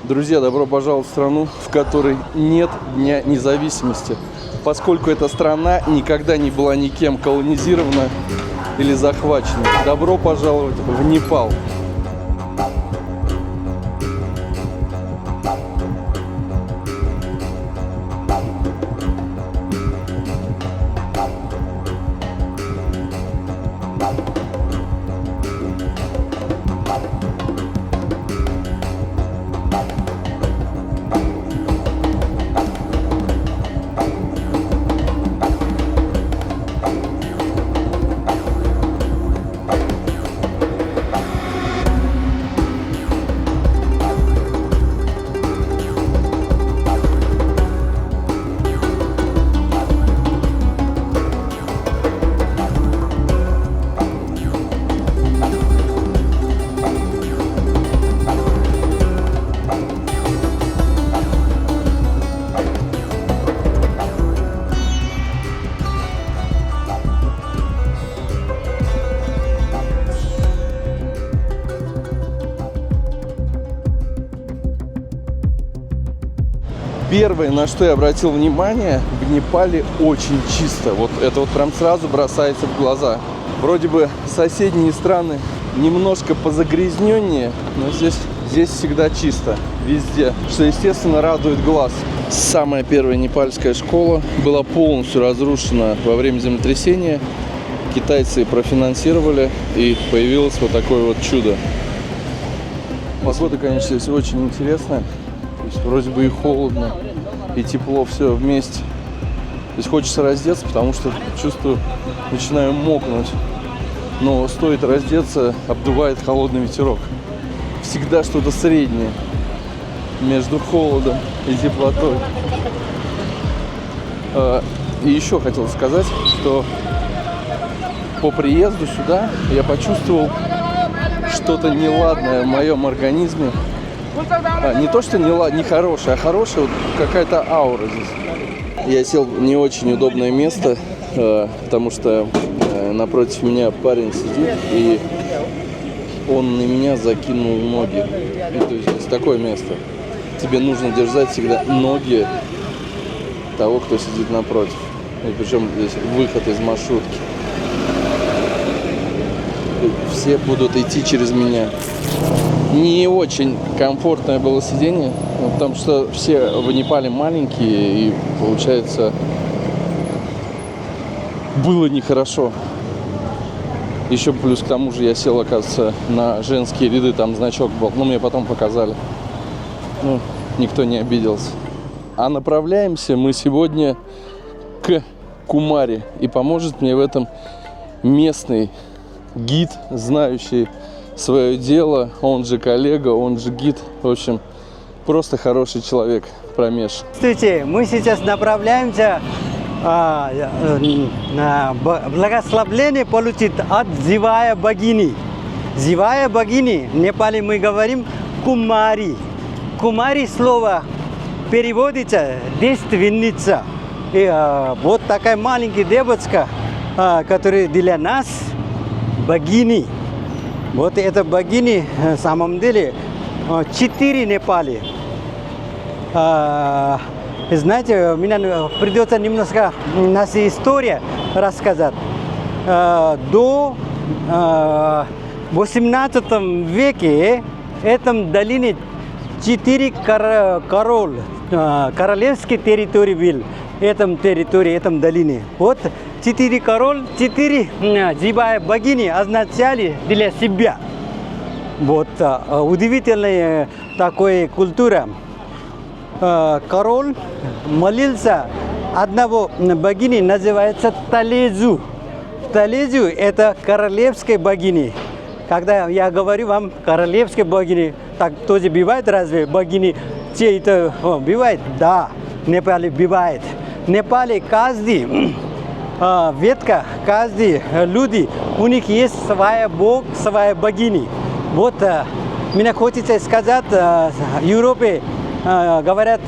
Друзья, добро пожаловать в страну, в которой нет Дня независимости, поскольку эта страна никогда не была никем колонизирована или захвачена. Добро пожаловать в Непал. Первое, на что я обратил внимание, в Непале очень чисто. Вот это вот прям сразу бросается в глаза. Вроде бы соседние страны немножко позагрязненнее, но здесь всегда чисто, везде, что, естественно, радует глаз. Самая первая непальская школа была полностью разрушена во время землетрясения. Китайцы профинансировали, и появилось вот такое вот чудо. Погода, конечно, здесь очень интересная. То есть вроде бы и холодно, и тепло, все вместе. Здесь хочется раздеться, потому что чувствую, начинаю мокнуть. Но стоит раздеться, обдувает холодный ветерок. Всегда что-то среднее между холодом и теплотой. И еще хотел сказать, что по приезду сюда я почувствовал что-то неладное в моем организме. Не то, что нехорошее, а хорошее, вот какая-то аура здесь. Я сел в не очень удобное место, потому что напротив меня парень сидит, и он на меня закинул ноги. То есть здесь такое место. Тебе нужно держать всегда ноги того, кто сидит напротив. И причем здесь выход из маршрутки. Все будут идти через меня. Не очень комфортное было сиденье, потому что все в Непале маленькие, и получается было нехорошо. Еще плюс к тому же я сел, оказывается, на женские ряды, там значок был, но мне потом показали. Ну, никто не обиделся. А направляемся мы сегодня к Кумари, и поможет мне в этом местный гид, знающий свое дело, он же коллега, он же гид, в общем, просто хороший человек, Промеш. Здравствуйте, мы сейчас направляемся на благословление получить от Зивая богини. Зивая богини, в Непале мы говорим Кумари. Кумари слово переводится девственница. И вот такая маленькая девочка, которая для нас богини. Вот это богини, на самом деле, 4 Непали. Знаете, мне придется немножко наша история рассказать. До 18 веке в этом долине 4 королевские территории были. Этом территории, этом долине. Вот 4 король, 4 Зивая богини означали для себя. Вот удивительная такая культура. Король молился одного богини, называется Талезу. Талезу это королевская богиня. Когда я говорю вам королевская богиня, так тоже бывает разве богини чей-то бывает? Да, в Непале бывает. В Непале каждый ветка, каждый люди, у них есть своя бог, своя богиня. Вот мне хочется сказать, в Европе говорят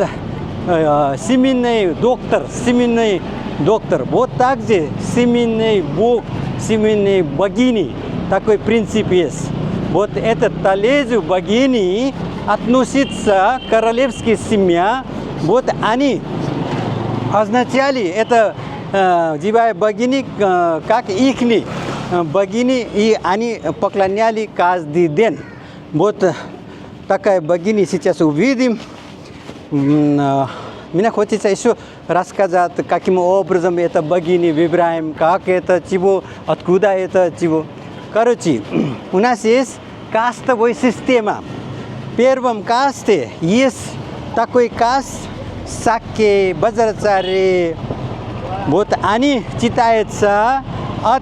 семейный доктор. Вот так же семейный бог, семейной богини. Такой принцип есть. Вот этот Талезу богини относится королевская семья, вот они означали это живая богини, как ихни богини, и они поклоняли каждый день. Вот такая богиня сейчас увидим. Мне хочется еще рассказать, каким образом это богини выбираем, как это, чего, откуда это, чего. Короче, у нас есть кастовая система. В первом касте есть такой каст Сакке, Баджарачарья. Вот они читаются от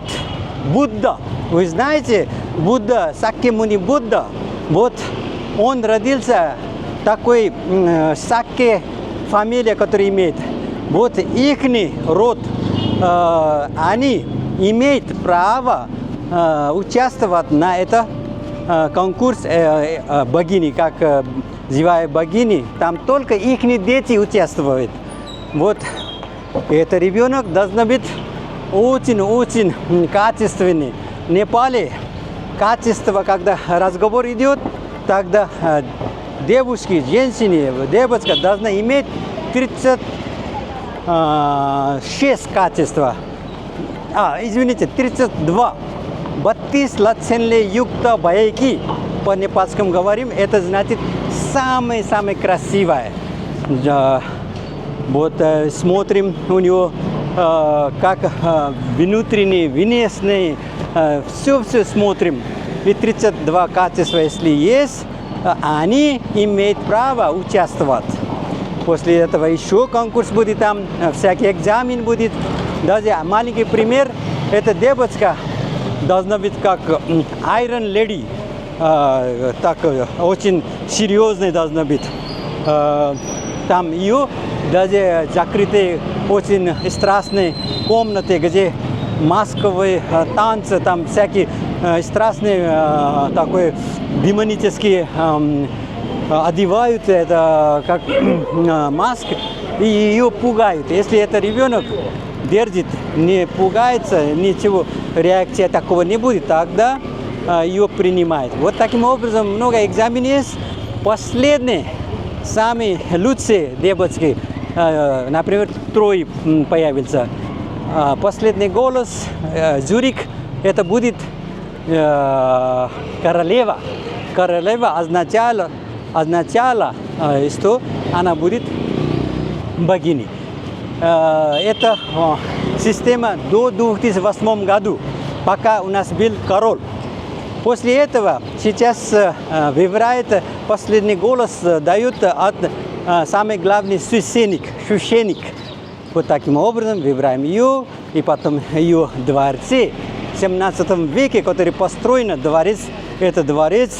Будда. Вы знаете, Будда, Сакьямуни Будда. Вот он родился такой Сакке фамилия, которая имеет. Вот ихний род, они имеют право участвовать на это конкурс богини, как живая богини. Там только ихние дети участвуют. Вот этот ребенок должен быть очень-очень качественный. В Непале качество, когда разговор идет, тогда девушки, женщины, девочка должна иметь 36 качества. Извините, 32. Баттис латсенле юкта байки. По непальскому говорим, это значит самое-самое красивое. Вот смотрим у него как внутренний, внешний, все смотрим. И 32 качества, если есть, они имеют право участвовать. После этого еще конкурс будет там, всякий экзамен будет. Даже маленький пример, эта девочка должна быть как Iron Lady, так очень серьезная должна быть. Там ее даже закрытые очень страстные комнаты, где масковые танцы, там всякие страстные такой демонические одевают это как маски и ее пугают. Если это ребенок держит, не пугается, ничего, реакции такого не будет, тогда ее принимают. Вот таким образом много экзаменов есть. Последние, самые лучшие девочки, например, трое появится. Последний голос, Зюрик, это будет королева. Королева означала, что она будет богиней. Это система до 2008 году, пока у нас был король. После этого сейчас выбирает последний голос, дают от самый главный священник. Вот таким образом выбираем ее, и потом ее дворцы. В 17 веке, который построен дворец, это дворец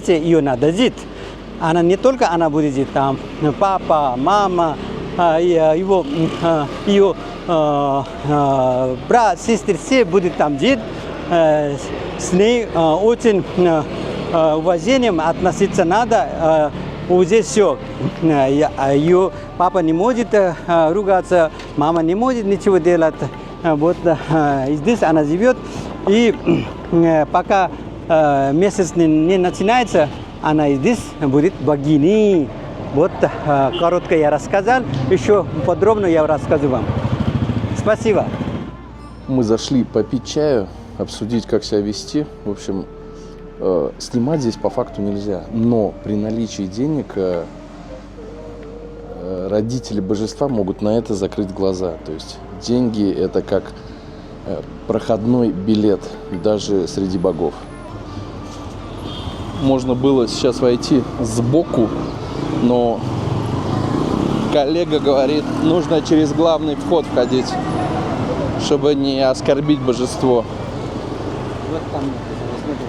ее надо жить. Она не только она будет жить там, папа, мама, ее брат, сестра, все будут там жить. С ней очень уважением относиться надо. Уже все. Ее папа не может ругаться, мама не может ничего делать. Вот здесь она живет. И пока месяц не начинается, она здесь будет богиней. Вот коротко я рассказал. Еще подробно я расскажу вам. Спасибо. Мы зашли попить чаю, обсудить, как себя вести. В общем, снимать здесь по факту нельзя. Но при наличии денег родители божества могут на это закрыть глаза. То есть деньги – это как проходной билет даже среди богов. Можно было сейчас войти сбоку, но коллега говорит, нужно через главный вход входить, чтобы не оскорбить божество. Вот там,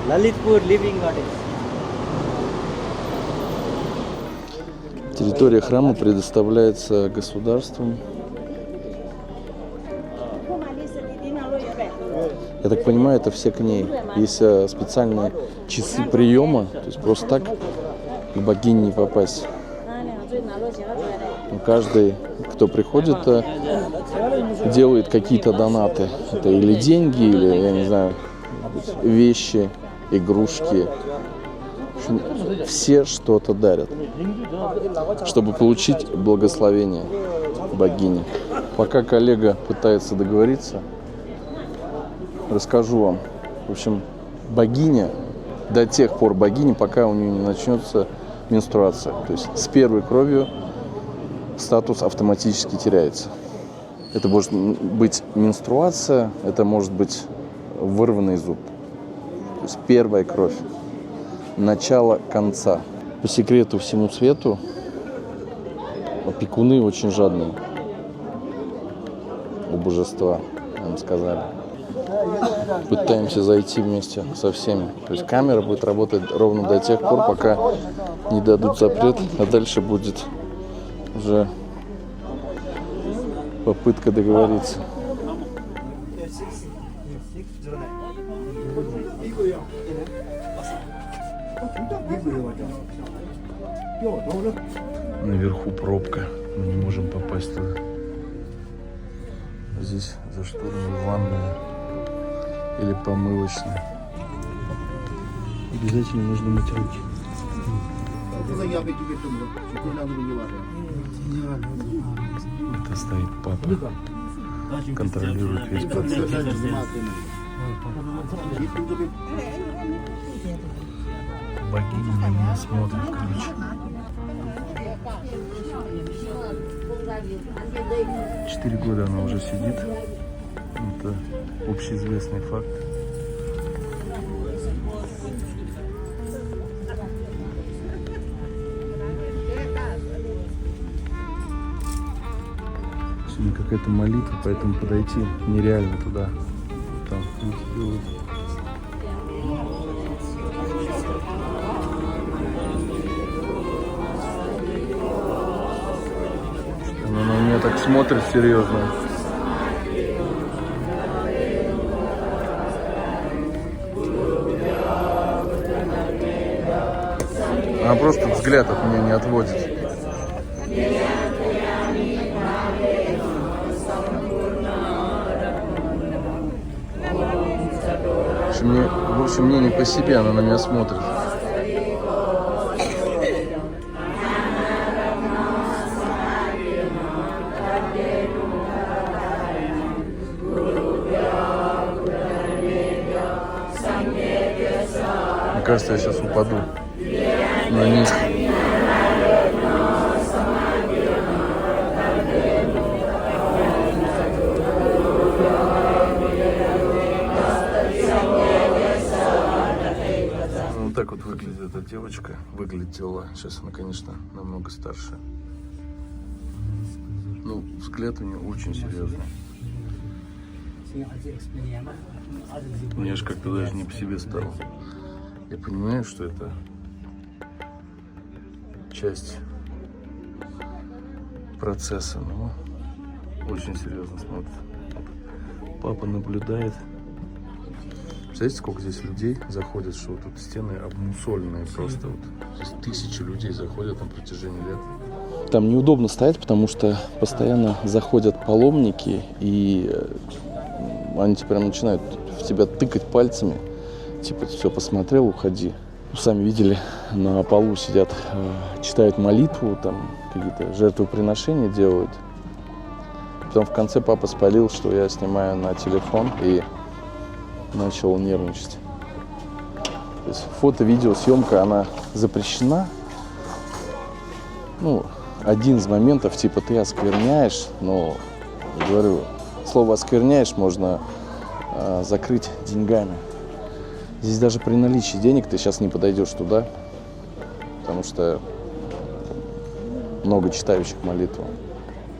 Лалитпур Living Goddess. Территория храма предоставляется государством. Я так понимаю, это все к ней. Есть специальные часы приема, то есть просто так к богине не попасть. Каждый, кто приходит, делает какие-то донаты. Это или деньги, или, я не знаю, вещи, игрушки, общем, все что-то дарят, чтобы получить благословение богини. Пока коллега пытается договориться, расскажу вам. В общем, богиня, до тех пор богиня, пока у нее не начнется менструация. То есть с первой кровью статус автоматически теряется. Это может быть менструация, это может быть вырванный зуб. То есть первая кровь, начало конца. По секрету всему свету, опекуны очень жадные у божества, нам сказали. Пытаемся зайти вместе со всеми. То есть камера будет работать ровно до тех пор, пока не дадут запрет, а дальше будет уже попытка договориться. Наверху пробка, мы не можем попасть туда. Здесь за шторами ванная или помывочная. Обязательно нужно мыть руки. Это стоит папа, контролирует весь процесс. Богиня на меня смотрит, короче. 4 года она уже сидит. Это общеизвестный факт. Сегодня какая-то молитва, поэтому подойти нереально туда. Там люди делают. Она на меня так смотрит серьезно. Она просто взгляд от меня не отводит. В общем, мне не по себе, она на меня смотрит. Мне кажется, я сейчас упаду на них. Вот так вот выглядит эта девочка. Выглядела. Сейчас она, конечно, намного старше. Ну, взгляд у нее очень серьезный. Мне аж как-то даже не по себе стало. Я понимаю, что это часть процесса, но очень серьезно смотрит. Папа наблюдает. Представляете, сколько здесь людей заходит, что вот тут стены обмусоленные просто. Вот. Здесь тысячи людей заходят на протяжении лет. Там неудобно стоять, потому что постоянно заходят паломники, и они теперь начинают в тебя тыкать пальцами. Типа, все, посмотрел, уходи. Сами видели, на полу сидят, читают молитву, там какие-то жертвоприношения делают. Потом в конце папа спалил, что я снимаю на телефон, и начал нервничать. То есть фото-видеосъемка, она запрещена. Ну, один из моментов, типа, ты оскверняешь, но, говорю, слово оскверняешь можно закрыть деньгами. Здесь даже при наличии денег ты сейчас не подойдешь туда, потому что много читающих молитву.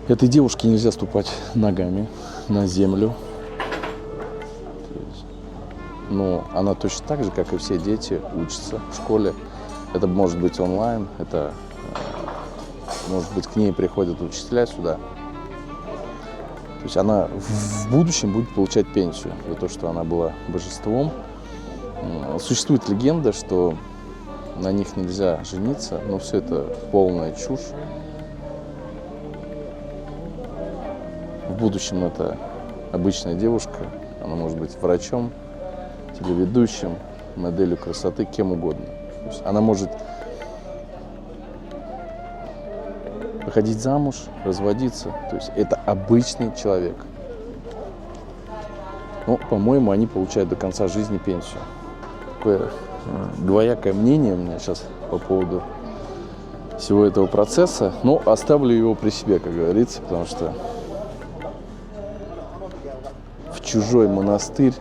Этой девушке нельзя ступать ногами на землю. Но она точно так же, как и все дети, учится в школе. Это может быть онлайн, это может быть к ней приходят учителя сюда. То есть она в будущем будет получать пенсию за то, что она была божеством. Существует легенда, что на них нельзя жениться, но все это полная чушь. В будущем это обычная девушка, она может быть врачом, телеведущим, моделью красоты, кем угодно. То есть она может выходить замуж, разводиться. То есть это обычный человек. Но, по-моему, они получают до конца жизни пенсию. Такое двоякое мнение у меня сейчас по поводу всего этого процесса. Но оставлю его при себе, как говорится, потому что в чужой монастырь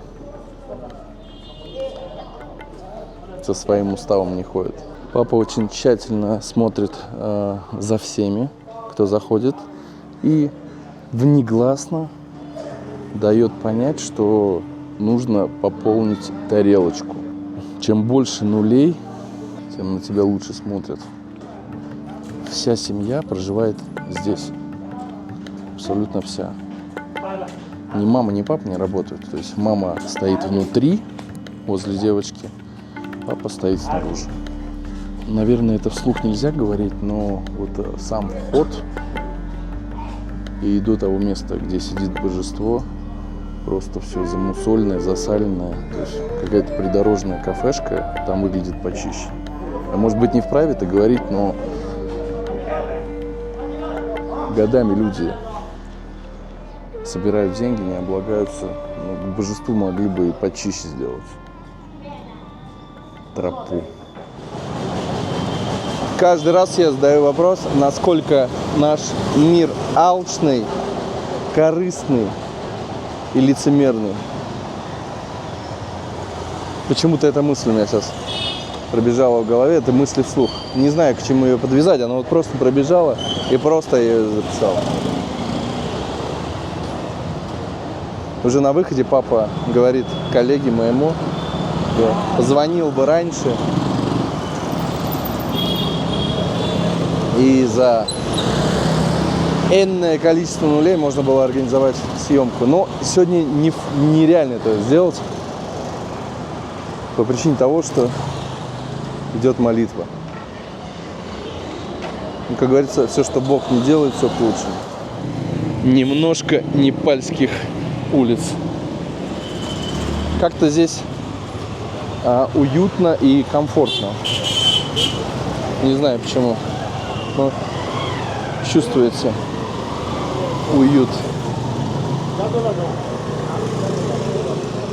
со своим уставом не ходит. Папа очень тщательно смотрит за всеми, кто заходит, и внегласно дает понять, что нужно пополнить тарелочку. Чем больше нулей, тем на тебя лучше смотрят. Вся семья проживает здесь. Абсолютно вся. Ни мама, ни папа не работают. То есть мама стоит внутри, возле девочки, папа стоит снаружи. Наверное, это вслух нельзя говорить, но вот сам вход и до того места, где сидит божество, просто все замусольное, засаленное. То есть какая-то придорожная кафешка там выглядит почище. А может быть, не вправе это говорить, но годами люди собирают деньги, не облагаются. Ну, божеству могли бы и почище сделать тропу. Каждый раз я задаю вопрос, насколько наш мир алчный, корыстный и лицемерный. Почему-то эта мысль у меня сейчас пробежала в голове, это мысли вслух. Не знаю, к чему ее подвязать, она вот просто пробежала и просто я ее записал. Уже на выходе папа говорит коллеге моему, что позвонил бы раньше, и за энное количество нулей можно было организовать съемку. Но сегодня нереально это сделать по причине того, что идет молитва. Ну, как говорится, все, что Бог не делает, все к лучшему. Немножко непальских улиц. Как-то здесь уютно и комфортно. Не знаю почему. Но чувствуется уют.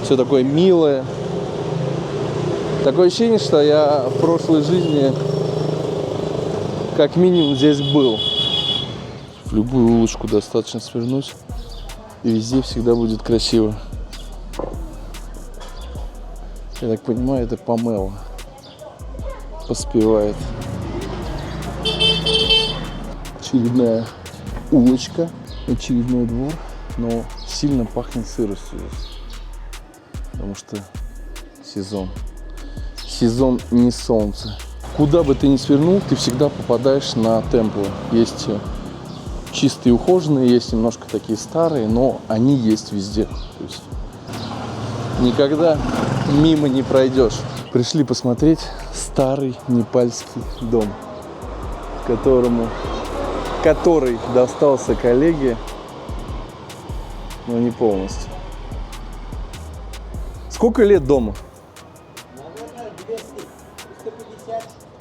Все такое милое. Такое ощущение, что я в прошлой жизни как минимум здесь был. В любую улочку достаточно свернуть, и везде всегда будет красиво. Я так понимаю, это Памела поспевает. Очередная улочка, очередной двор, но сильно пахнет сыростью здесь, потому что сезон. Сезон не солнце. Куда бы ты ни свернул, ты всегда попадаешь на темплы. Есть чистые ухоженные, есть немножко такие старые, но они есть везде. То есть никогда мимо не пройдешь. Пришли посмотреть старый непальский дом, который достался коллеге, но не полностью. Сколько лет дому?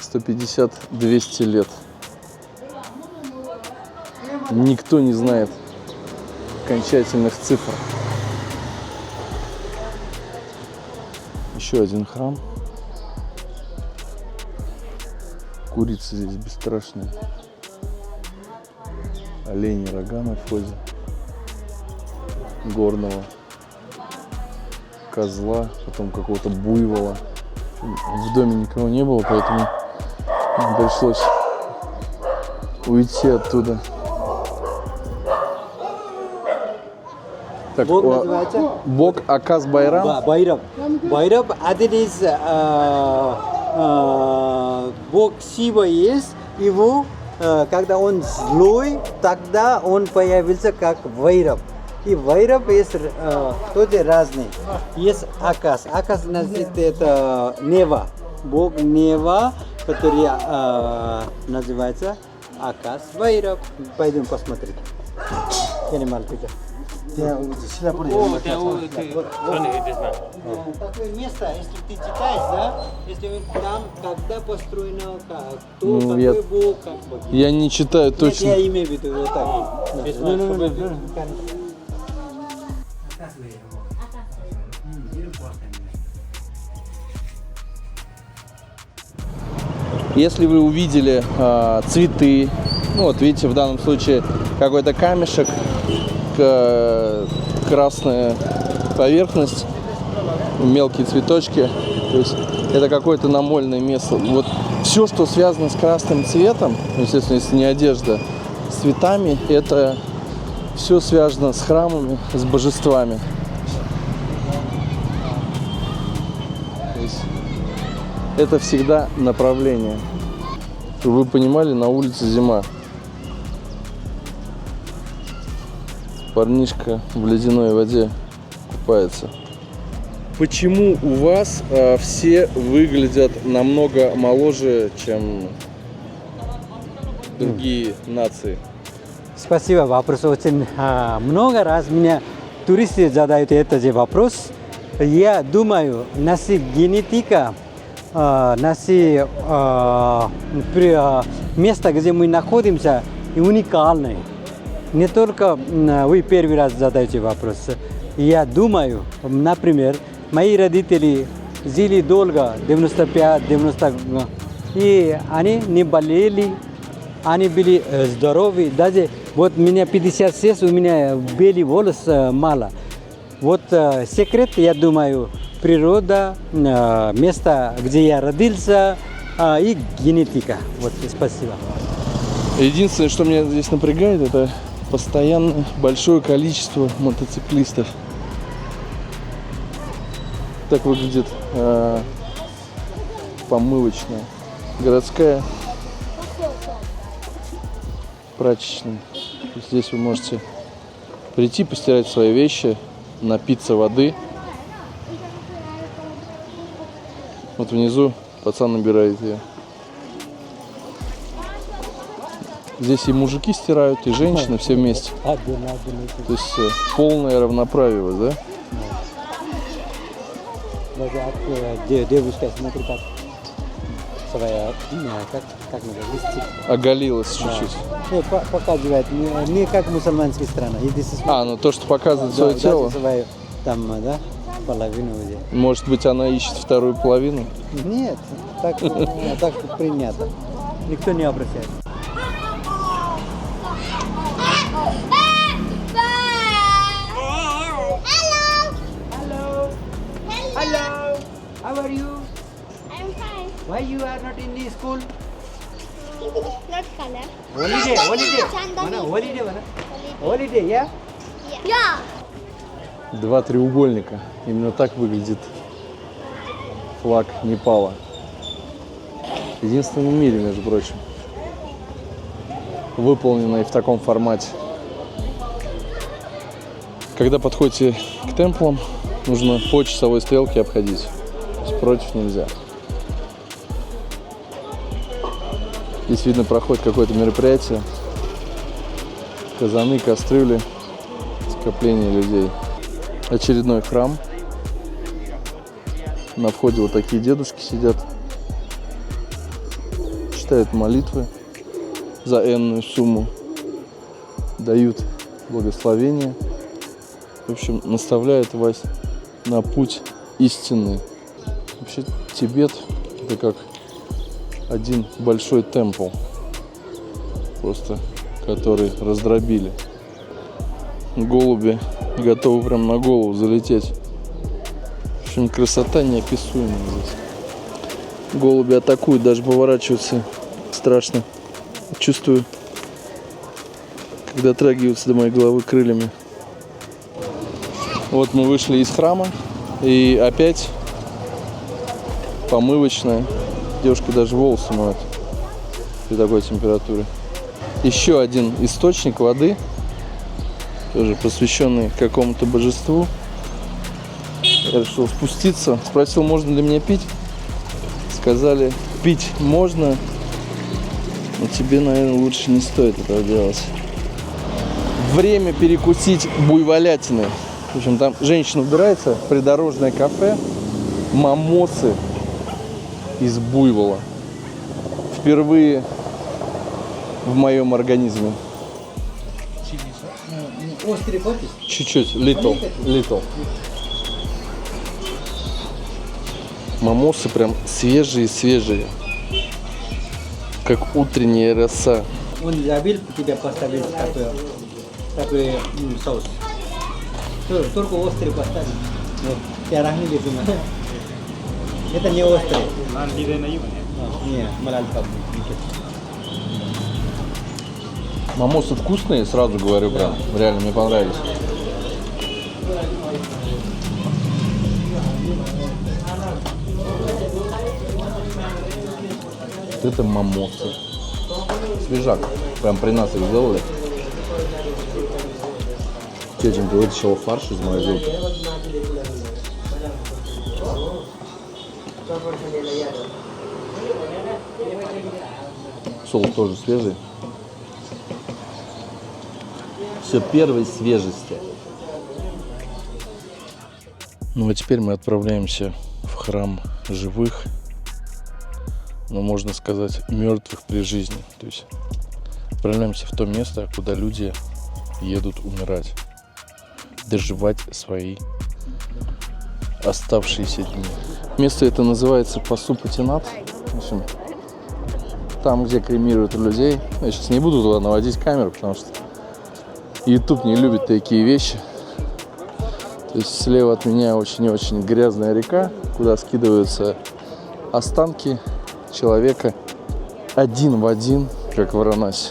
150-200 лет. Никто не знает окончательных цифр. Еще один храм. Курица здесь бесстрашная. Олени рога на входе. Горного козла, потом какого-то буйвола. В доме никого не было, поэтому пришлось уйти оттуда. Так, Бог называется? Бог Акас Байрам. Байрам. Байрам один из Бог Шива есть. Его, когда он злой, тогда он появился как Вайрам. И Вайрам есть тоже разные. Есть Акас. Акас значит это Нева. Бог Нева, который называется Акас Вайрам. Пойдем посмотреть. Animal picture. Такое место, если ты читаешь, да, если там, когда построено, кто Ну, такой я- был, как бы. Я не читаю Нет, точно. я имею в виду вот так. Если вы увидели цветы, ну вот видите, в данном случае какой-то камешек, красная поверхность, мелкие цветочки, то есть это какое-то намольное место. Вот все, что связано с красным цветом, естественно, если не одежда, с цветами, это все связано с храмами, с божествами. То есть это всегда направление. Чтобы вы понимали, на улице зима. Парнишка в ледяной воде купается. Почему у вас все выглядят намного моложе, чем другие нации? Спасибо, вопрос очень много раз меня туристы задают этот же вопрос. Я думаю, наша генетика, наши место, где мы находимся, уникальное. Не только вы первый раз задаете вопрос. Я думаю, например, мои родители жили долго, 95-90, и они не болели, они были здоровы. Даже вот меня 56, у меня белый волос мало. Вот секрет, я думаю, природа, место, где я родился, и генетика. Вот, спасибо. Единственное, что меня здесь напрягает, это постоянно большое количество мотоциклистов. Так выглядит помывочная городская прачечная. Здесь вы можете прийти, постирать свои вещи, напиться воды. Вот внизу пацан набирает ее. Здесь и мужики стирают, и женщины, все вместе. То есть полное равноправие, у вас, да? Девушка, смотри, как своя, как называется, Оголилась чуть-чуть. показывает, не как мусульманская страна. Ну то, что показывает свое тело. Свою, там, да, половину уже. Может быть, она ищет вторую половину? Нет, так принято. Никто не обращает. Hello. How are you? I'm fine. Why you are not in the school? Not color. Holiday. Chandani. Holiday, yeah? Yeah. Два треугольника. Именно так выглядит флаг Непала. Единственный в мире, между прочим. Выполненный в таком формате. Когда подходите к темплам, нужно по часовой стрелке обходить. То есть против нельзя. Здесь видно, проходит какое-то мероприятие. Казаны, кастрюли, скопление людей. Очередной храм. На входе вот такие дедушки сидят. Читают молитвы за энную сумму. Дают благословение. В общем, наставляет вас на путь истинный. Вообще Тибет — это как один большой темпл, просто который раздробили. Голуби готовы прям на голову залететь. В общем, красота неописуемая здесь. Голуби атакуют, даже поворачиваются страшно. Чувствую, когда дотрагиваются до моей головы крыльями. Вот мы вышли из храма, и опять помывочная. Девушка даже волосы моет при такой температуре. Еще один источник воды, тоже посвященный какому-то божеству. Я решил спуститься, спросил, можно ли мне пить. Сказали, пить можно, но тебе, наверное, лучше не стоит этого делать. Время перекусить буйволятины. В общем, там женщина убирается, придорожное кафе, мамосы из буйвола. Впервые в моем организме. Острый хочешь? Чуть-чуть, little. Мамосы прям свежие, как утренняя роса. Он забил тебя поставить такой соус. Только острый поставить. Вот, я не люблю. Это не острый. Не, малалькам. Мамосы вкусные, сразу говорю, прям. Реально, мне понравились. Это мамосы. Свежак. Прям при нас их сделали. Тетенька вытащила фарш из морозилки. Соус тоже свежий. Все первой свежести. Ну а теперь мы отправляемся в храм живых, но можно сказать мертвых при жизни. То есть отправляемся в то место, куда люди едут умирать, доживать свои оставшиеся дни. Место это называется Пасу Патинат. В общем, там, где кремируют людей. Я сейчас не буду туда наводить камеру, потому что YouTube не любит такие вещи. То есть слева от меня очень-очень грязная река, куда скидываются останки человека один в один, как в Варанаси.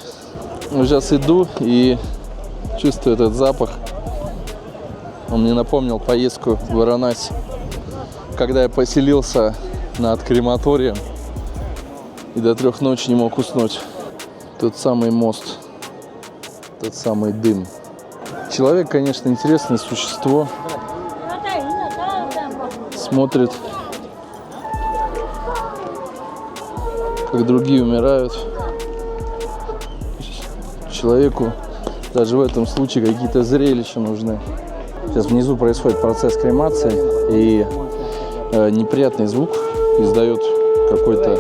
Ну, сейчас иду и чувствую этот запах. Он мне напомнил поездку в Варанаси, когда я поселился над крематорием и до 3 ночи не мог уснуть. Тот самый мост, тот самый дым. Человек, конечно, интересное существо. Смотрит, как другие умирают. Человеку даже в этом случае какие-то зрелища нужны. Сейчас внизу происходит процесс кремации, и неприятный звук издает какой-то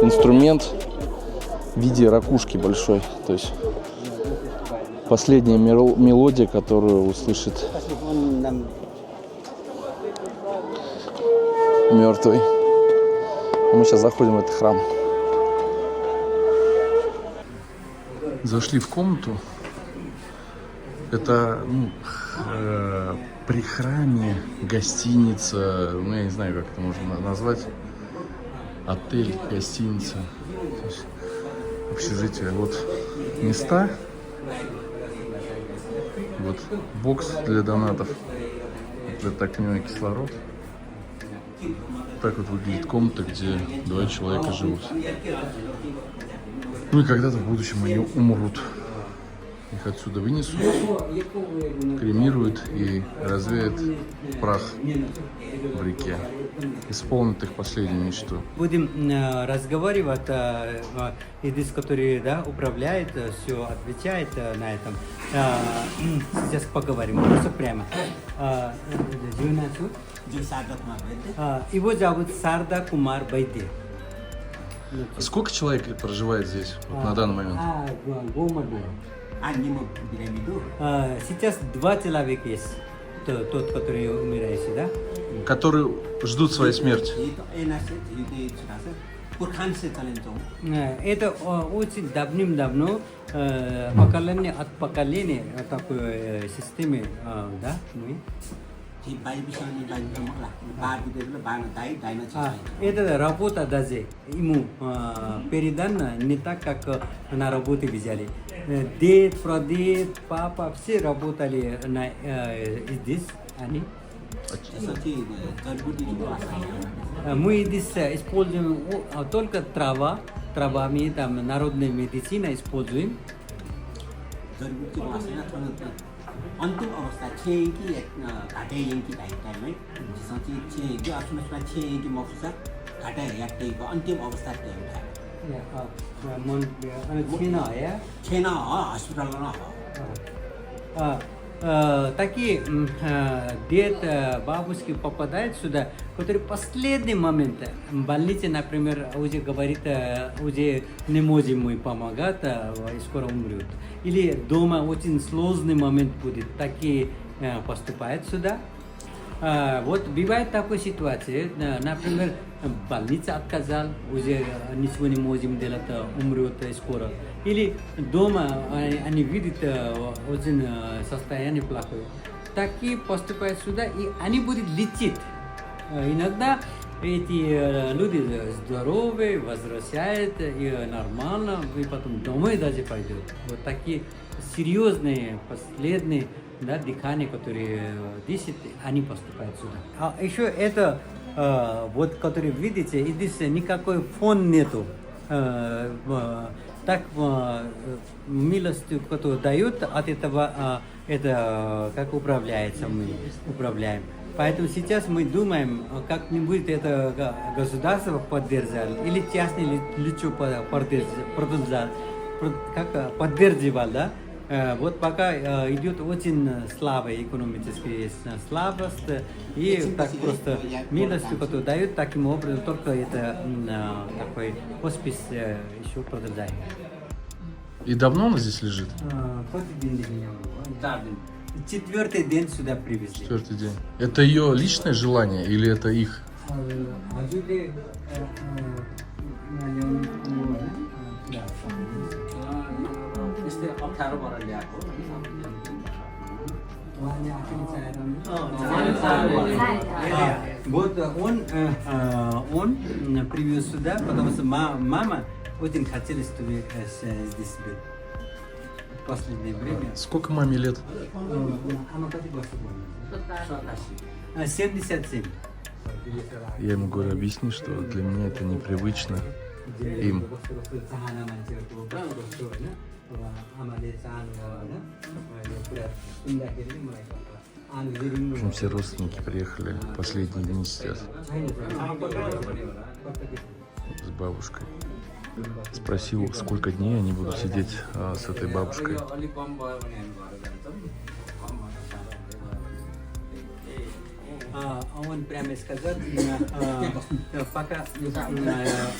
инструмент в виде ракушки большой. То есть последняя мелодия, которую услышит мертвый. Мы сейчас заходим в этот храм. Зашли в комнату. Это при храме, гостиница, ну я не знаю, как это можно назвать. Отель, гостиница, то есть общежитие. Вот места. Вот бокс для донатов. Это огненный кислород. Так вот выглядит комната, где 2 человека живут. Ну и когда-то в будущем они умрут. Их отсюда вынесут, кремируют и развеют прах в реке. Исполнят их последнюю мечту. Будем разговаривать, Идис, который управляет, все отвечает на этом. Сейчас поговорим, просто прямо. Его зовут Сарда Кумар Байде. Сколько человек проживает здесь вот, на данный момент? Сейчас 2 человека есть. Тот, который умирает, да? Которые ждут своей смерти. Это очень давным-давно поколение от поколения такой системы, да? Это работа даже ему передана не так, как на работе взяли. Дед, прадед, папа, все работали здесь, они. Мы здесь используем только травами, там народная медицина используем. अन्तिम अवस्था छे कि घाटे Yankee time है जिसमें छे जो आपने सुना छे यंकी मौका घाटे यात्रे को अंतिम अवस्था टाइम था छेना है छेना हॉस्पिटल ना такие дед, бабушки попадают сюда, которые в последний момент в больнице, например, уже говорит, уже не можем мы помогать, скоро умрет. Или дома очень сложный момент будет, такие поступают сюда. Вот бывает такой ситуация, например, больница отказал, уже ничего не можем делать, умрет скоро. Или дома они видят очень состояние плохое. Такие поступают сюда, и они будут лечить. Иногда эти люди здоровые, возвращают, и нормально, и потом домой даже пойдут. Вот такие серьезные, последние дыхания, которые дышат, они поступают сюда. А еще это, вот, который видите, здесь никакой фон нету. Так милостью, которую дают, от этого это как управляется, мы управляем. Поэтому сейчас мы думаем, как-нибудь это государство поддержало, или частное лицо поддерживало, да? Вот пока идет очень слабая экономическая слабость, и так просто милостью, которую дают, таким образом только это такой хоспис еще продолжает. И давно она здесь лежит? Четвертый день сюда привезли. Четвертый день. Это ее личное желание или это их? Вот он привез сюда, потому что мама очень хотела, чтобы здесь был. В последнее время. Сколько маме лет? 77. Я ему говорю, объясни, что для меня это непривычно им. В общем, все родственники приехали, последние дни сидят с бабушкой. Спросил, сколько дней они будут сидеть с этой бабушкой. Он прямо сказал, пока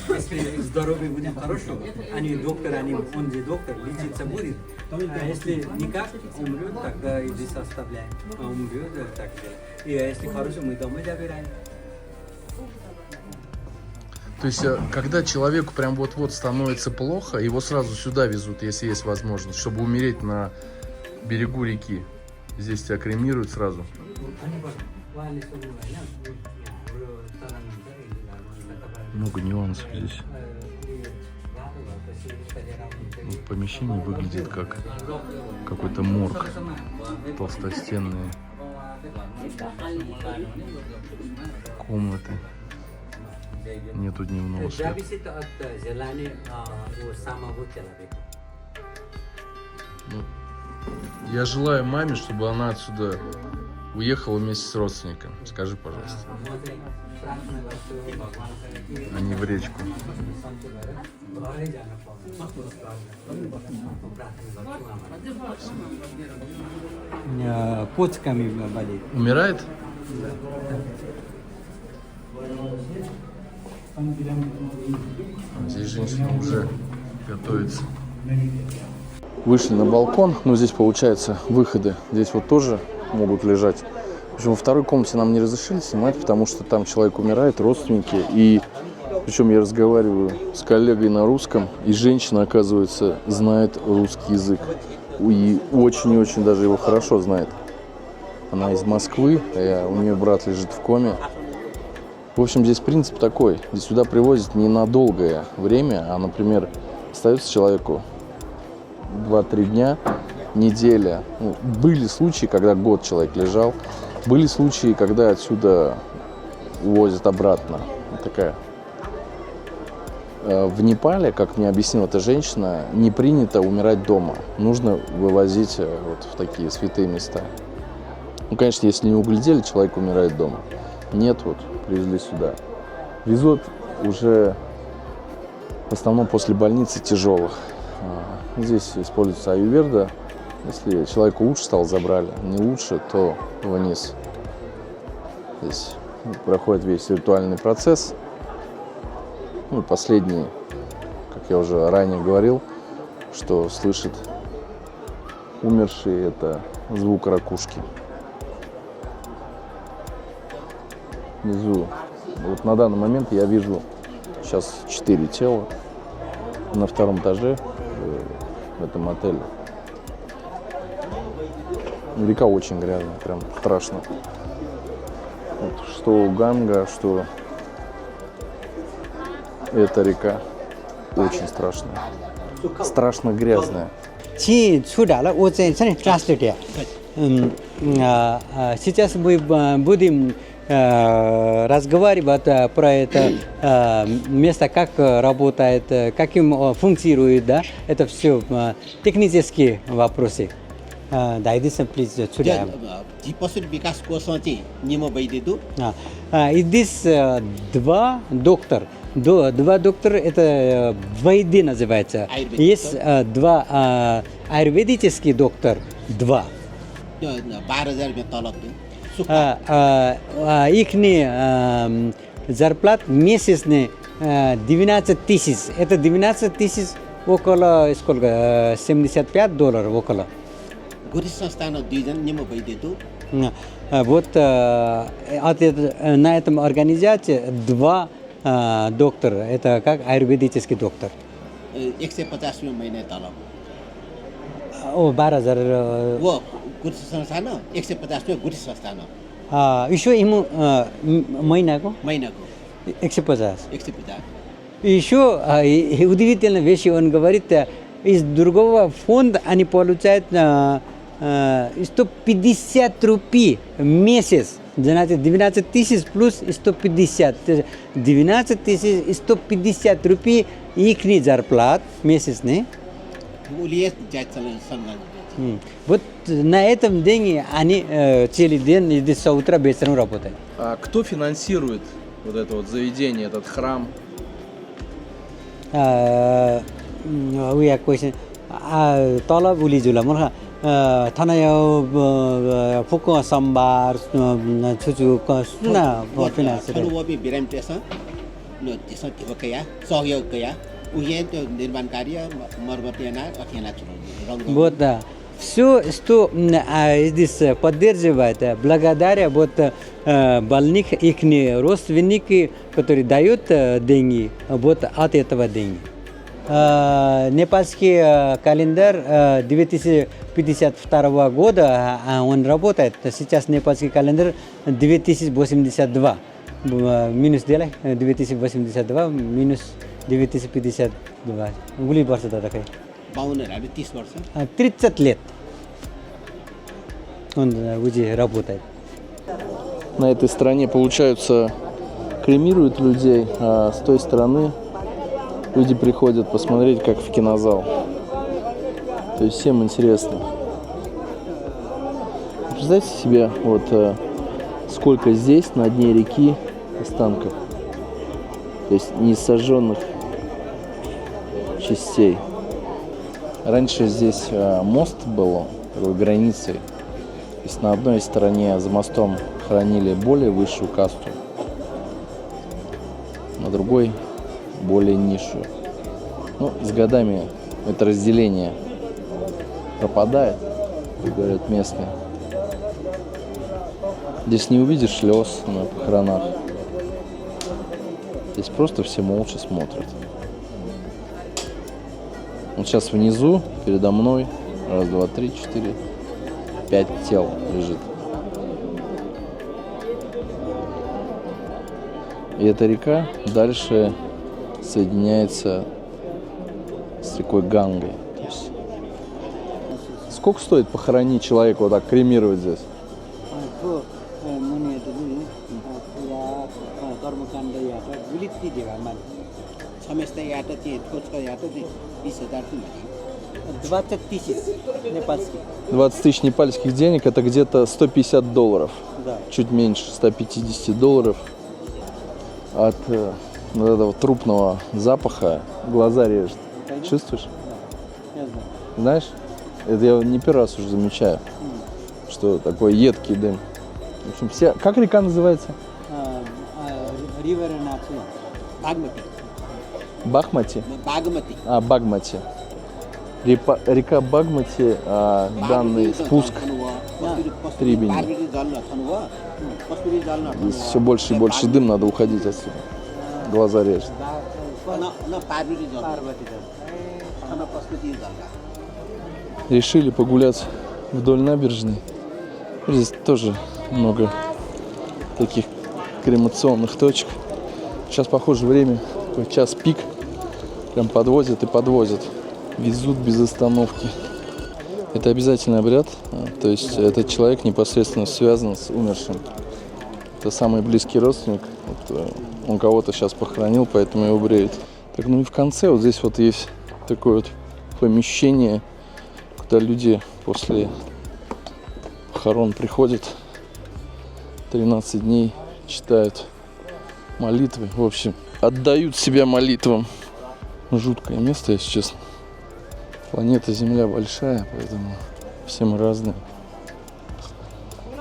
если здоровье будет хорошо, они доктор, он же доктор, лечиться будет. А если никак умрет, тогда и здесь оставляем. А умрет, так делаем. И если хорошо, мы домой забираем. То есть, когда человеку прям вот-вот становится плохо, его сразу сюда везут, если есть возможность, чтобы умереть на берегу реки. Здесь тебя кремируют сразу. Много нюансов здесь. Вот помещение выглядит как какой-то морг. Толстостенные комнаты. Нету дневного света. Зависит от желания самого человека. Я желаю маме, чтобы она отсюда уехала вместе с родственником. Скажи, пожалуйста. А не в речку. Почками болит. Умирает? Здесь женщина уже готовится. Вышли на балкон, но здесь получается выходы. Здесь вот тоже могут лежать. В общем, во второй комнате нам не разрешили снимать, потому что там человек умирает, родственники. И причем я разговариваю с коллегой на русском, и женщина, оказывается, знает русский язык. И очень-очень даже его хорошо знает. Она из Москвы, у нее брат лежит в коме. В общем, здесь принцип такой. Здесь сюда привозят не на долгое время, а, например, остается человеку 2-3 дня, неделя. Были случаи, когда год человек лежал. Были случаи, когда отсюда увозят обратно. Вот такая. В Непале, как мне объяснила эта женщина, не принято умирать дома. Нужно вывозить вот в такие святые места. Ну, конечно, если не углядели, человек умирает дома. Нет, вот привезли сюда. Везут уже в основном после больницы тяжелых. Здесь используется аюрведа, Если человеку лучше стало, забрали. Не лучше, то вниз. Здесь проходит весь ритуальный процесс. Ну и последний, как я уже ранее говорил, что слышит умерший, это звук ракушки. Внизу. Вот на данный момент я вижу сейчас 4 тела на втором этаже в этом отеле. Река очень грязная, прям страшно. Вот, что у Ганга, что эта река очень страшная. Страшно грязная. Чи чудала, वो चाहिँ छ नि ट्रान्सलेट या сейчас мы будем разговаривать про это место, как работает, каким функционирует, да, это все технические вопросы. Дайдисан, please, чудя. पशु विकास कोषमा चाहिँ निमो वैद्यु Здесь два доктора. Два доктора, это вайди называется. Есть два аюрведических доктора, два. 12,000 रुपियाँ तलब दिउँ Их зарплата месячная 12 тысяч. Это 12 тысяч около сколько? $75 около. गुठी संस्थानमा 2 जना निमो वैद्यु Вот на этом организации два доктора. Это как аюрведический доктор. 150 रुपियाँ महिना तलब О, 12,000. वो गुठी संस्थान 150 रुपियाँ गुठी संस्थान Еще ему महिनाको महिनाको 150. 150 Еще удивительная вещь, он говорит, из другого фонда они получают 150 рублей в месяц. Значит, 12 тысяч плюс 150. 12 тысяч и 150 рублей их зарплат месячный. उसले जात सम्मान Вот на этом деньги они целый день здесь с утра вечером работают. А кто финансирует вот это вот заведение, этот храм? उयो क्वेसन तलब उली जुला मलाई थानायो फुक सम्बार छुचु सुना फिनान्स फलुवबी बिराम त्यसमा न त्यसमा थिबकया सहयोगकया उहे त्यो निर्माण कार्य मर्मतियाना अखियाना चुनाउ Вот все, что здесь поддерживает, благодаря вот больных, их родственники, которые дают деньги, вот от этого деньги. Непальский календарь 2052 года он работает. Сейчас непальский календарь 2082. Минус делай 2082 минус 2052. Угли वर्ष दादा कहीं. 30 वर्ष 30 лет он уже работает. На этой стороне, получается, кремируют людей, а с той стороны люди приходят посмотреть, как в кинозал. То есть всем интересно. Представьте себе, вот сколько здесь на дне реки останков. То есть несожженных частей. Раньше здесь мост был границей. То есть на одной стороне за мостом хранили более высшую касту, на другой более низшую. Ну, с годами это разделение пропадает, как говорят местные. Здесь не увидишь слез на похоронах. Здесь просто все молча смотрят. Вот сейчас внизу, передо мной, 1, 2, 3, 4, 5 тел лежит. И эта река дальше соединяется с рекой Гангой. То есть сколько стоит похоронить человека, вот так кремировать здесь? समस्त यात चाहिँ खोजको यात चाहिँ 20,000 चाहिँ 20 тысяч непальских. 20 тысяч непальских денег, это где-то $150. Да. Чуть меньше $150. От вот этого трупного запаха глаза режет. Чувствуешь? Я знаю. Знаешь? Это я не первый раз уже замечаю, что такой едкий дым. В общем, все... Как река называется? River Natsu, Bagmati. Бахмати? Bagmati. А, Багмати. Река Багмати, данный спуск Трибени. Здесь все больше и больше дым, надо уходить отсюда. Глаза режет. Решили погулять вдоль набережной. Здесь тоже много таких кремационных точек. Сейчас, похоже, время такой час пик. Прям подвозят и подвозят. Везут без остановки. Это обязательный обряд. То есть этот человек непосредственно связан с умершим. Это самый близкий родственник. Вот, он кого-то сейчас похоронил, поэтому его бреют. Так, ну и в конце вот здесь вот есть такое вот помещение, куда люди после похорон приходят, 13 дней читают молитвы, в общем, отдают себя молитвам. Жуткое место, если честно. Планета Земля большая, поэтому все мы разные.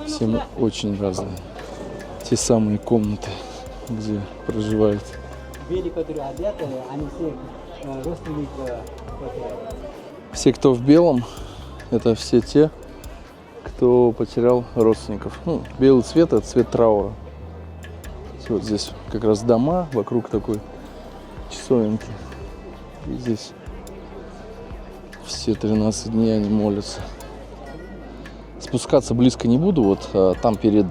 Все мы очень разные. Те самые комнаты, где проживают. Все, кто в белом, это все те, кто потерял родственников. Ну, белый цвет – это цвет траура. Вот здесь как раз дома, вокруг такой часовенки. И здесь все 13 дней они молятся. Спускаться близко не буду. Вот там перед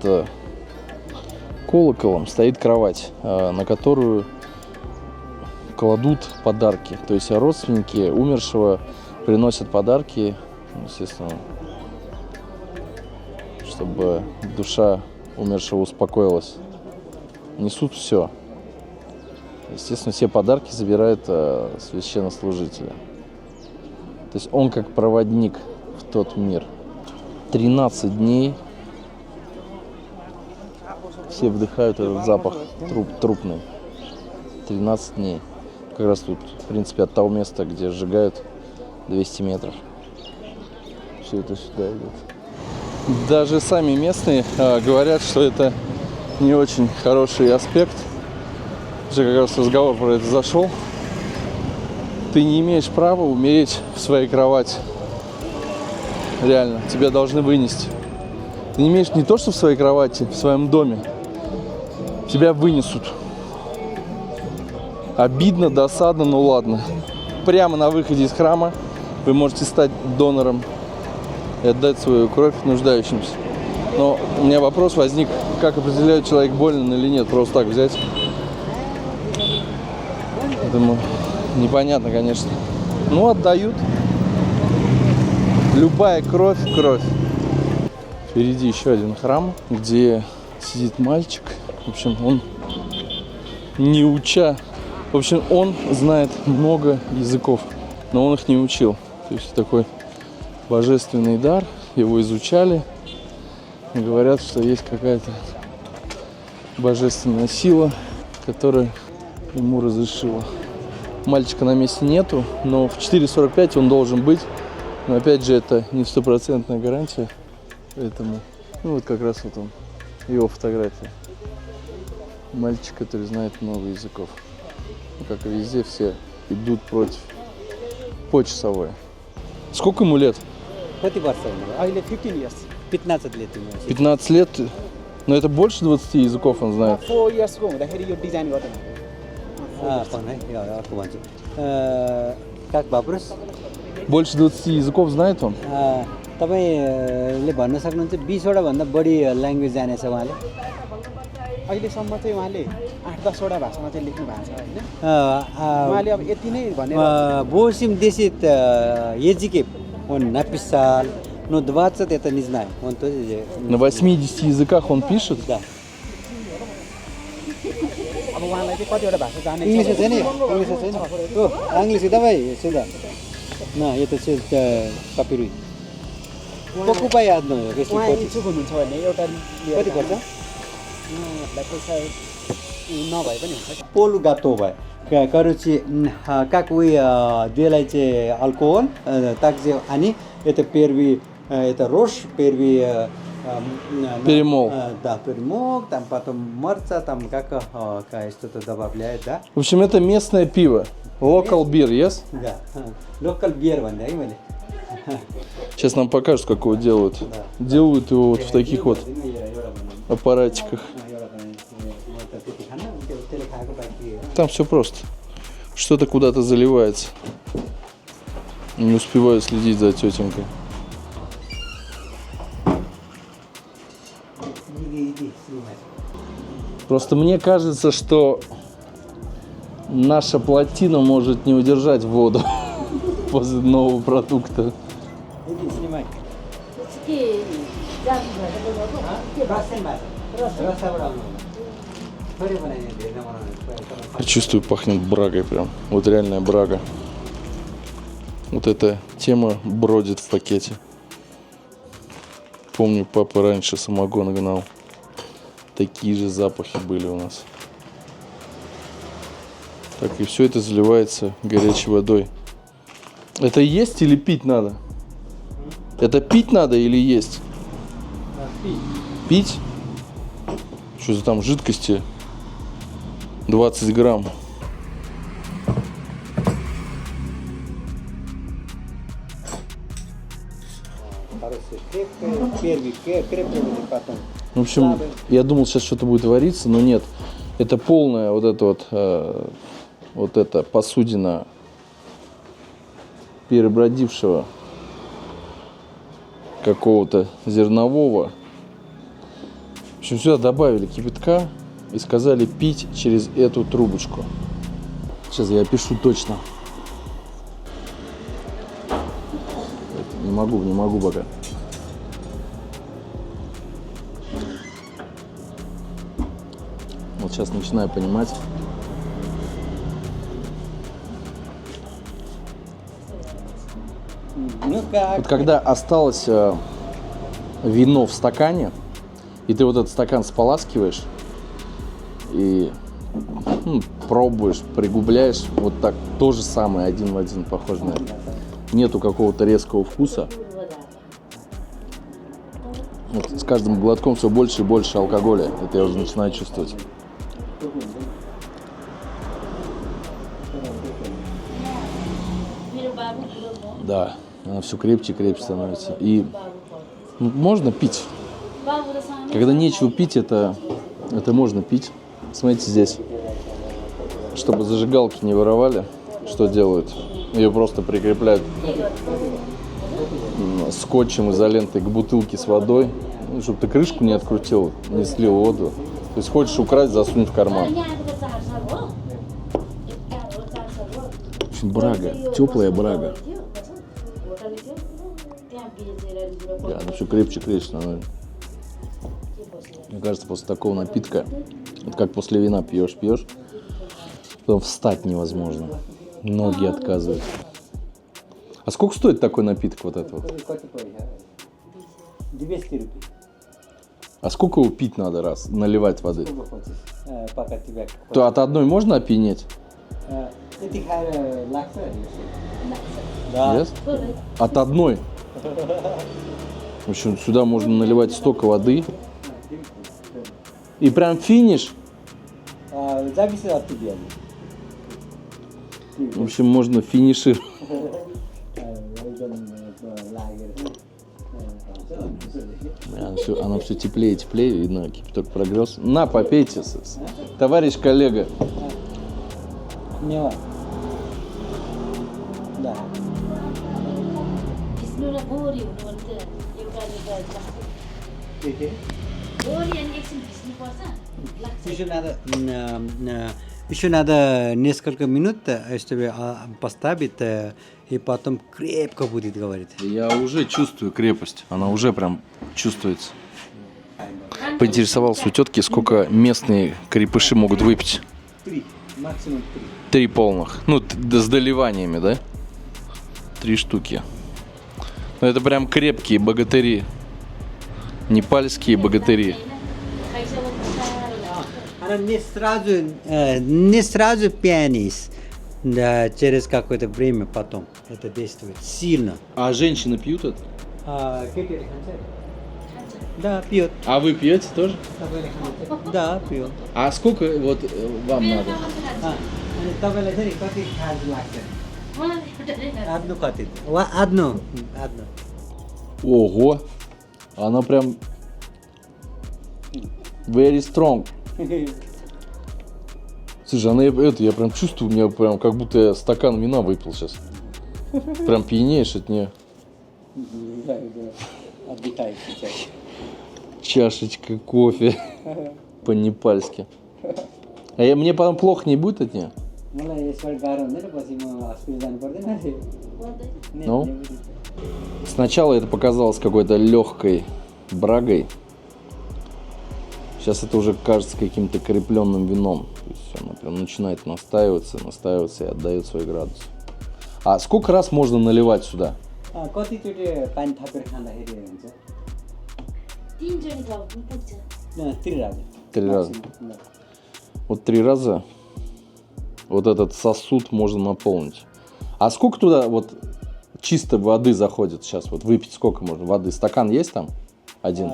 колоколом стоит кровать, на которую кладут подарки. То есть родственники умершего приносят подарки, естественно, чтобы душа умершего успокоилась. Несут все. Естественно, все подарки забирает священнослужителя. То есть он как проводник в тот мир. 13 дней все вдыхают этот запах трупный. 13 дней. Как раз тут, в принципе, от того места, где сжигают, 200 метров. Все это сюда идет. Даже сами местные говорят, что это не очень хороший аспект. Уже как раз разговор про это зашел. Ты не имеешь права умереть в своей кровати. Реально, тебя должны вынести. Ты не имеешь не то, что в своей кровати, в своем доме. Тебя вынесут. Обидно, досадно, ну ладно. Прямо на выходе из храма вы можете стать донором и отдать свою кровь нуждающимся. Но у меня вопрос возник, как определяют, человек болен или нет. Просто так взять. Думаю, непонятно, конечно. Ну, отдают. Любая кровь – кровь. Впереди еще один храм, где сидит мальчик. В общем, он не уча. В общем, он знает много языков, но он их не учил. То есть такой божественный дар, его изучали. И говорят, что есть какая-то божественная сила, которая ему разрешила. Мальчика на месте нету, но в 4:45 он должен быть. Но опять же, это не стопроцентная гарантия. Поэтому, ну вот как раз вот он, его фотография. Мальчик, который знает много языков. Ну, как и везде, все идут против по часовой. Сколько ему лет? 15 years. 15 лет ему. 15 лет? Но это больше 20 языков он знает. 4 years को हुँदाखेरि यो डिजाइन गर्दैन अर्को भन्छु काग बाब्रुस Больше 20 языков знает он? तपाईँले भन्न सक्नुहुन्छ 20वटा भन्दा बढी ल्याङ्ग्वेज जानेछ उहाँले अहिलेसम्म चाहिँ उहाँले 8-10 वटा भाषामा चाहिँ लेख्नु भएको छ हैन उहाँले अब यति नै भनेर 80 языки он написал, но 20 это не знаю. Он тоже На 80 языках он пишет? Да. अब उहाँलाई चाहिँ कतिवटा भाषा जाने इंग्लिश छैन इंग्लिश छैन ओ इंग्लिश दबाई सुधा न यो त कपिरुई पक्कु पाइ याद नभयो उहाँ इच्छुक हुनुहुन्छ भने एउटा कति पर्छ उहाँहरूलाई पैसा नभए पनि हुन्छ कि पोलु गातो भयो करुची काकुई दिलाई चाहिँ अल्कोहल ताक चाहिँ अनि यता पेरवी यता रोस पेरवी Перемол. Да, перемол, там потом морца, там как что-то добавляет, да? В общем, это местное пиво. Local beer, yes? Да. Local beer भन्दा है मैले. Сейчас нам покажут, как его делают. Делают его вот в таких вот аппаратиках. Там все просто. Что-то куда-то заливается. Не успеваю следить за тетенькой. Просто мне кажется, что наша плотина может не удержать воду после нового продукта. Иди, снимай. Я чувствую, пахнет брагой прям. Вот реальная брага. Вот эта тема бродит в пакете. Помню, папа раньше самогон гнал. Такие же запахи были у нас. Так, и все это заливается горячей водой. Это есть или пить надо? Это пить надо или есть? Пить? Что за там жидкости? 20 грамм. В общем, я думал, сейчас что-то будет вариться, но нет. Это полная вот эта вот эта посудина перебродившего какого-то зернового. В общем, сюда добавили кипятка и сказали пить через эту трубочку. Сейчас я опишу точно. Не могу пока. Вот сейчас начинаю понимать. Ну как? Вот когда осталось вино в стакане, и ты вот этот стакан споласкиваешь и пробуешь, пригубляешь, вот так то же самое, один в один похоже на это. Нету какого-то резкого вкуса. Вот с каждым глотком все больше и больше алкоголя. Это я уже начинаю чувствовать. Да, она все крепче и крепче становится. И можно пить. Когда нечего пить, это можно пить. Смотрите здесь. Чтобы зажигалки не воровали, что делают? Ее просто прикрепляют скотчем, изолентой к бутылке с водой, чтобы ты крышку не открутил, не слил воду. То есть хочешь украсть, засунь в карман. Очень брага, теплая брага. Да, она все крепче становится. Мне кажется, после такого напитка, вот как после вина пьешь, потом встать невозможно. Ноги отказывают. А сколько стоит такой напиток вот этот вот? 200 рублей. А сколько его пить надо раз, наливать воды? Пока тебя... То от одной можно опьянеть? Да. Yes? От одной. В общем, сюда можно наливать столько воды. И прям финиш. Зависит от тебя. В общем, можно финишировать. Оно все теплее и теплее, видно, кипяток прогрелся. На, попейте, товарищ коллега. Не. Да. Еще надо несколько минут, чтобы поставить, и потом крепко будет говорить. Я уже чувствую крепость, она уже прям чувствуется. Поинтересовался у тетки, сколько местные крепыши могут выпить. 3, максимум 3 полных. Ну, с доливаниями, да? 3 штуки. Ну, это прям крепкие богатыри. Непальские богатыри. Она не сразу пьянись. Да, через какое-то время потом это действует сильно. А женщины пьют это? Да, пьет. А вы пьете тоже? Да, пьет. А сколько вот вам надо? तपाईँलाई चाहिँ कति खाज लाग्छ одну катит. Одну. Ого! Она прям very strong. Слушай, она я прям чувствую, у меня прям как будто я стакан вина выпил сейчас. Прям пьянеешь от нее. Отдыхай сейчас. Чашечка кофе по-непальски. А мне потом плохо не будет от нее? मलाई यसबाट गाह्रो हुँदैन पछि म हस्पिटल जानु पर्दैन Ну, сначала это показалось какой-то легкой брагой. Сейчас это уже кажется каким-то крепленным вином. То есть оно прям начинает настаиваться и отдает свой градус. А сколько раз можно наливать сюда? कतिचोटि पानी थपेर खाँदाखेरि हुन्छ 3 раза. 3 раза. Вот 3 раза вот этот сосуд можно наполнить. А сколько туда вот чисто воды заходит сейчас? Вот выпить сколько можно воды? Стакан есть там? Один?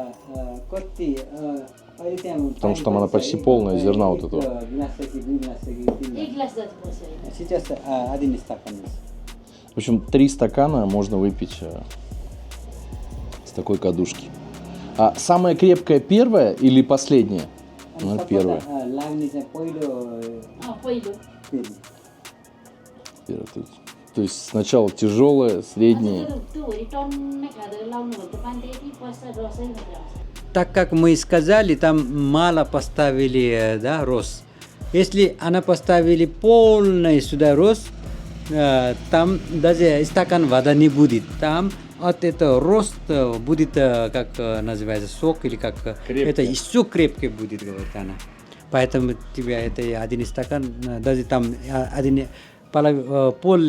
Потому что там она почти полная зерна вот этого. Сейчас 1 стакан. В общем, 3 стакана можно выпить с такой кадушки. А самая крепкая первая или последняя? Ну, первая. То есть сначала тяжелая, средняя. Так как мы сказали, там мало поставили, да, роз. Если она поставили полный сюда роз, там даже стакан вода не будет. Там от этого рост будет, как называется, сок или как это еще крепкий будет, говорит она. Поэтому тебе это 1 стакан, даже там пол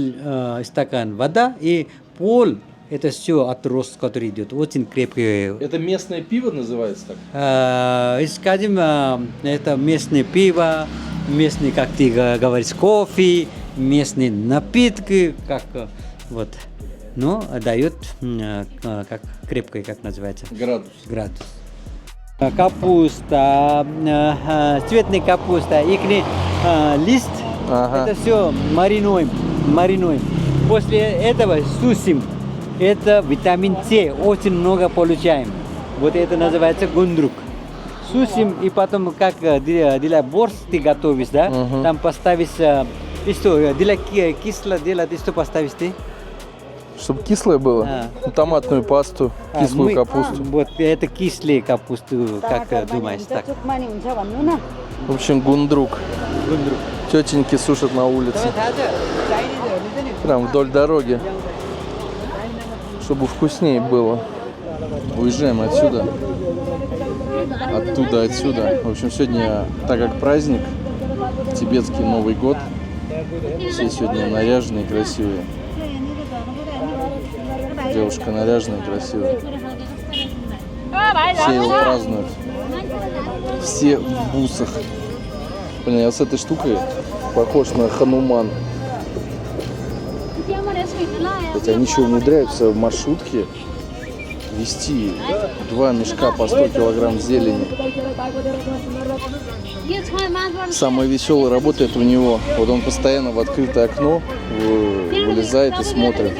стакан вода и пол это все от рост, который идет, очень крепкий. Это местное пиво называется так? Скажем, это местное пиво, местный, как ты говоришь, кофе, местные напитки, как вот, но дает как крепкий, как называется? Градус. Капуста, цветная капуста, ихний лист, это все маринуем. После этого сусим. Это витамин С, очень много получаем. Вот это называется гундрук. Сусим и потом как для борщ ты готовишь, да? Там поставишь, что для кисло делать, что поставишь ты? Чтобы кислое было? Томатную пасту, кислую капусту. Вот это кислые капусту, как думаешь? Так. В общем, гундрук. Тетеньки сушат на улице. Прям вдоль дороги. Чтобы вкуснее было. Уезжаем отсюда. Отсюда. В общем, сегодня, так как праздник, тибетский Новый год, все сегодня наряженные, красивые. Девушка наряженная, красивая. Все его празднуют. Все в бусах. Блин, я с этой штукой похож на Хануман. Хотя они еще умудряются в маршрутке везти 2 мешка по 100 килограмм зелени. Самое веселое работает у него. Вот он постоянно в открытое окно вылезает и смотрит.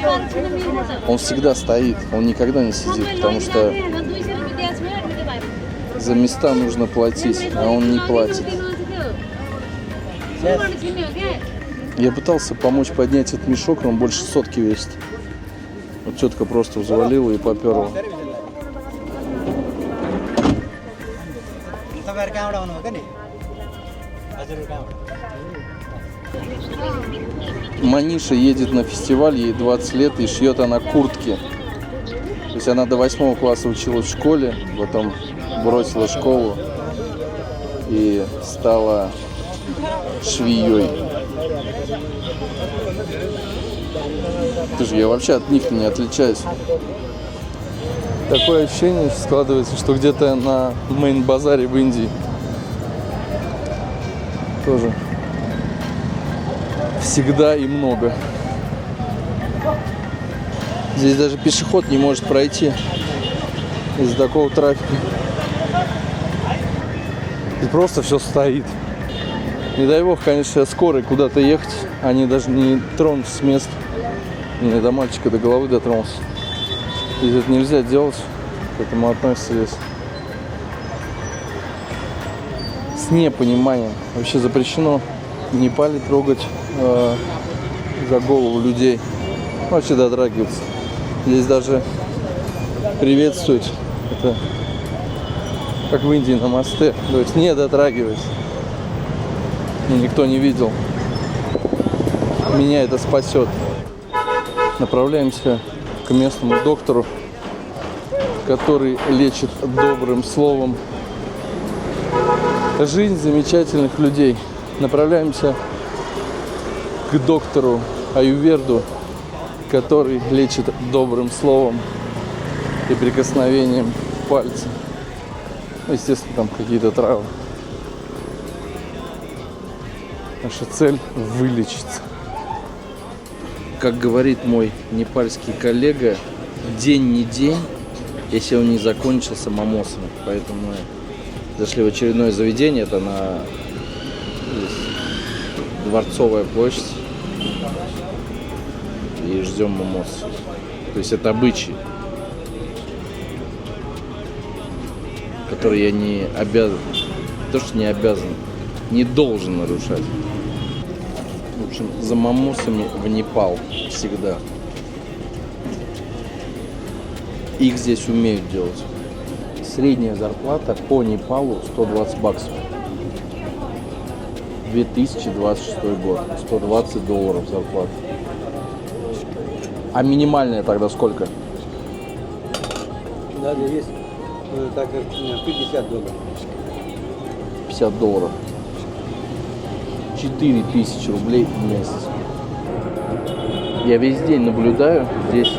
Он всегда стоит, он никогда не сидит, потому что за места нужно платить, а он не платит. Я пытался помочь поднять этот мешок, но он больше сотки весит. Вот тетка просто взвалила и поперла. Маниша едет на фестиваль, ей 20 лет, и шьет она куртки. То есть она до 8 класса училась в школе, потом бросила школу и стала швеей. Слушай, я вообще от них не отличаюсь. Такое ощущение складывается, что где-то на мейн-базаре в Индии. тоже всегда и много. Здесь даже пешеход не может пройти из-за такого трафика. И просто все стоит. Не дай бог, конечно, скорой куда-то ехать. Они даже не тронутся с места. Я до мальчика, до головы дотронулся. И это нельзя делать. К этому относится здесь с непониманием. Вообще запрещено в Непале трогать за голову людей. Вообще дотрагиваться. Здесь даже приветствуют. Это как в Индии на мосте. То есть не дотрагивайся. Никто не видел. Меня это спасет. Направляемся к местному доктору, который лечит добрым словом жизнь замечательных людей. Направляемся к доктору Аюрведу, который лечит добрым словом и прикосновением пальца. Ну, естественно, там какие-то травы. Наша цель – вылечиться. Как говорит мой непальский коллега, день не день, если он не закончился мамосами. Поэтому мы зашли в очередное заведение, это на Дворцовая площадь. И ждем мамос. То есть это обычай, который я не обязан, то что не обязан, не должен нарушать. В общем, за мамосами в Непал всегда. Их здесь умеют делать. Средняя зарплата по Непалу 120 баксов. 2026 год. $120 зарплата. А минимальная тогда сколько? Да, есть так как $50. $50. 4000 рублей в месяц. Я весь день наблюдаю, здесь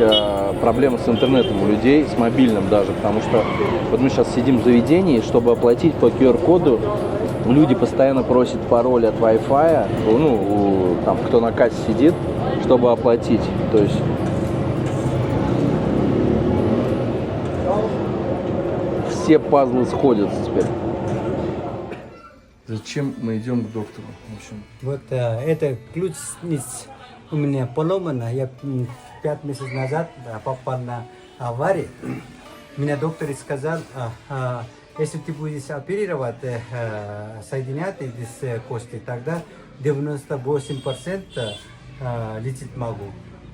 проблемы с интернетом у людей, с мобильным даже, потому что вот мы сейчас сидим в заведении, чтобы оплатить по QR-коду, люди постоянно просят пароль от Wi-Fi, ну, там, кто на кассе сидит, чтобы оплатить, то есть все пазлы сходятся теперь. Зачем мы идем к доктору? В общем, Вот это ключ у меня поломана. Я 5 месяцев назад попал на аварию. Мне доктор сказал, если ты будешь оперировать, соединять эти кости, тогда 98% лечить могу.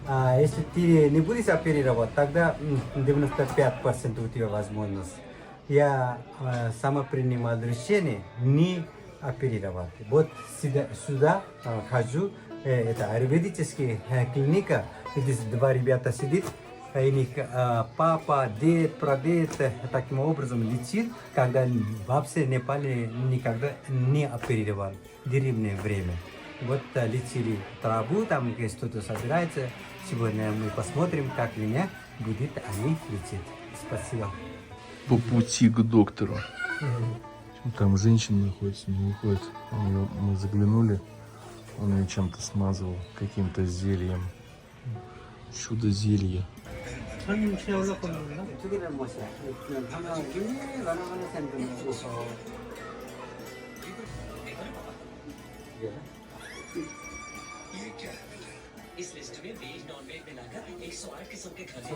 А если ты не будешь оперировать, тогда 95% у тебя возможность. Я сама принимал решение не оперировать. Вот сюда хожу, это аюрведическая клиника, здесь два ребята сидят, их папа, дед, прадед таким образом лечит, когда вообще в Непале никогда не оперировал в деревне время. Вот лечили траву, там что-то собирается. Сегодня мы посмотрим, как меня будет они лечить. Спасибо. по пути к доктору. Там женщина находится, не выходит. Мы заглянули, он ее чем-то смазывал, каким-то зельем. Чудо-зелье. इस लिस्ट में वेज नॉन वेज मिलाकर 108 किस्म के खाने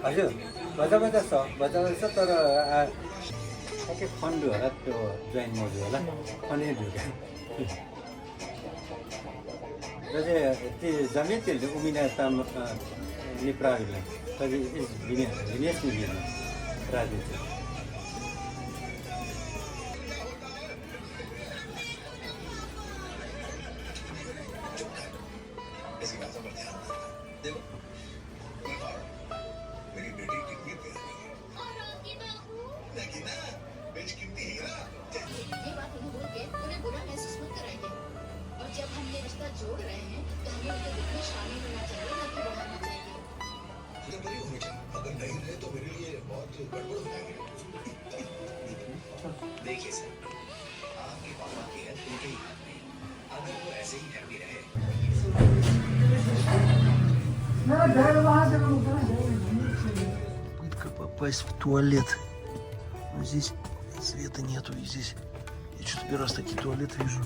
हजुर बजा तर ठ्याक्कै फन्डु होला त्यो जोइन मजु होला फन्डै ढुका र चाहिँ त्यो जमिनले उमिना ताम निप्राविलाई तभी इस विनेश में भी राजनीति Попытка попасть в туалет. Но здесь света нету, и здесь я что-то первый раз такие туалеты вижу.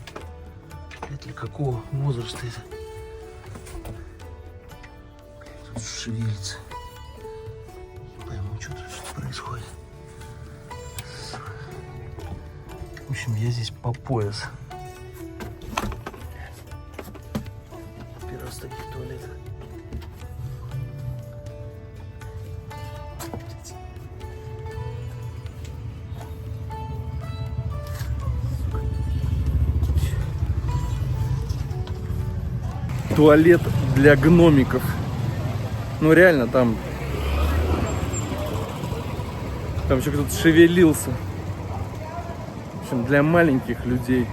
Блядь, для какого возраста это? Блядь, тут шевелится. Не пойму, что тут происходит. В общем, я здесь по пояс. Первый раз такие туалеты. Туалет для гномиков. Ну реально, там еще кто-то шевелился. В общем, для маленьких людей.